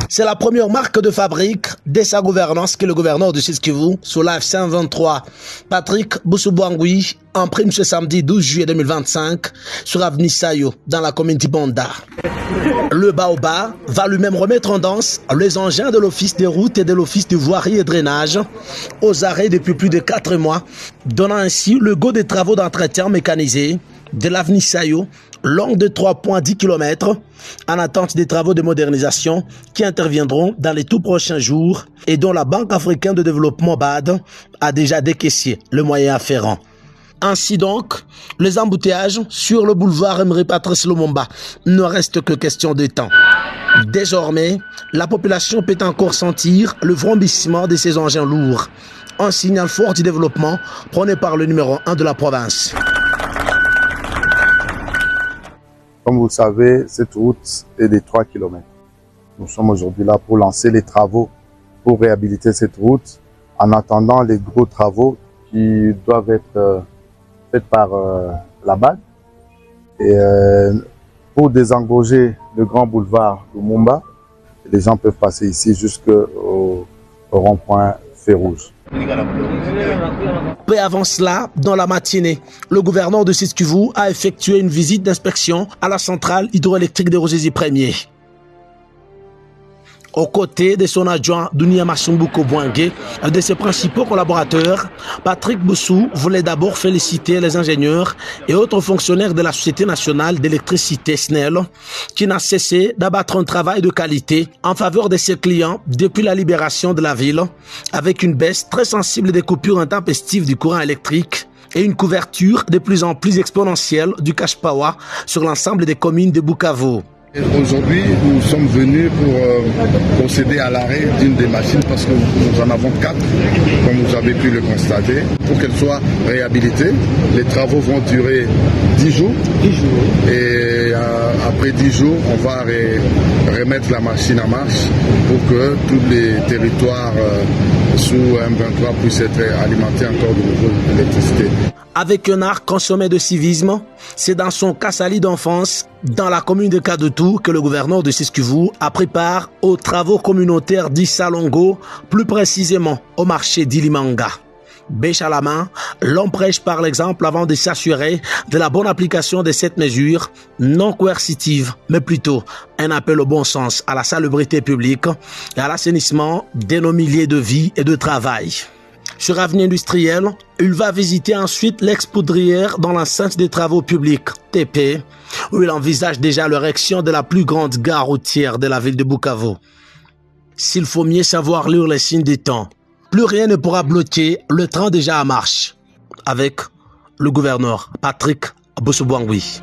C'est la première marque de fabrique dès sa gouvernance que le gouverneur de Sud-Kivu, sous la F123, Patrick Boussou-Bouangui, imprime ce samedi 12 juillet 2025 sur avenue Sayo, dans la commune d'Ibanda. Le Baoba va lui-même remettre en danse les engins de l'Office des routes et de l'Office de voirie et drainage aux arrêts depuis plus de 4 mois, donnant ainsi le go des travaux d'entretien mécanisés de l'avenue Sayo, longue de 3,10 km, en attente des travaux de modernisation qui interviendront dans les tout prochains jours et dont la Banque africaine de développement BAD a déjà décaissé le moyen afférent. Ainsi donc, les embouteillages sur le boulevard Emery Patrice Lumumba ne restent que question de temps. Désormais, la population peut encore sentir le vrombissement de ces engins lourds, un signal fort du développement prôné par le numéro 1 de la province. Comme vous le savez, cette route est de 3 km. Nous sommes aujourd'hui là pour lancer les travaux pour réhabiliter cette route en attendant les gros travaux qui doivent être faits par la BAD. Et pour désengorger le grand boulevard Lumumba, les gens peuvent passer ici jusqu'au rond-point Feu Rouge. Peu avant cela, dans la matinée, le gouverneur de Sud-Kivu a effectué une visite d'inspection à la centrale hydroélectrique de Ruzizi 1er. Aux côtés de son adjoint Dunia Masumbuko Bouangé, un de ses principaux collaborateurs, Patrick Boussou voulait d'abord féliciter les ingénieurs et autres fonctionnaires de la Société nationale d'électricité SNEL, qui n'a cessé d'abattre un travail de qualité en faveur de ses clients depuis la libération de la ville, avec une baisse très sensible des coupures intempestives du courant électrique et une couverture de plus en plus exponentielle du cash power sur l'ensemble des communes de Bukavu. Aujourd'hui, nous sommes venus pour procéder à l'arrêt d'une des machines parce que nous en avons 4, comme vous avez pu le constater, pour qu'elles soient réhabilitées. Les travaux vont durer 10 jours. Et après 10 jours, on va remettre la machine en marche pour que tous les territoires sous M23 puissent être alimentés encore de nouveau d'électricité. Avec un art consommé de civisme, c'est dans son Kassali d'enfance, dans la commune de Kadutu, que le gouverneur de Sud-Kivu a pris part aux travaux communautaires d'Issalongo, plus précisément au marché d'Ilimanga. Bêche à la main, l'homme prêche par l'exemple avant de s'assurer de la bonne application de cette mesure non coercitive, mais plutôt un appel au bon sens, à la salubrité publique et à l'assainissement de nos milliers de vies et de travail. Sur avenue industrielle, il va visiter ensuite l'ex-poudrière dans l'enceinte des travaux publics, TP, où il envisage déjà l'érection de la plus grande gare routière de la ville de Bukavu. S'il faut mieux savoir lire les signes des temps, plus rien ne pourra bloquer le train déjà en marche. Avec le gouverneur Patrick Boussou-Bouangui.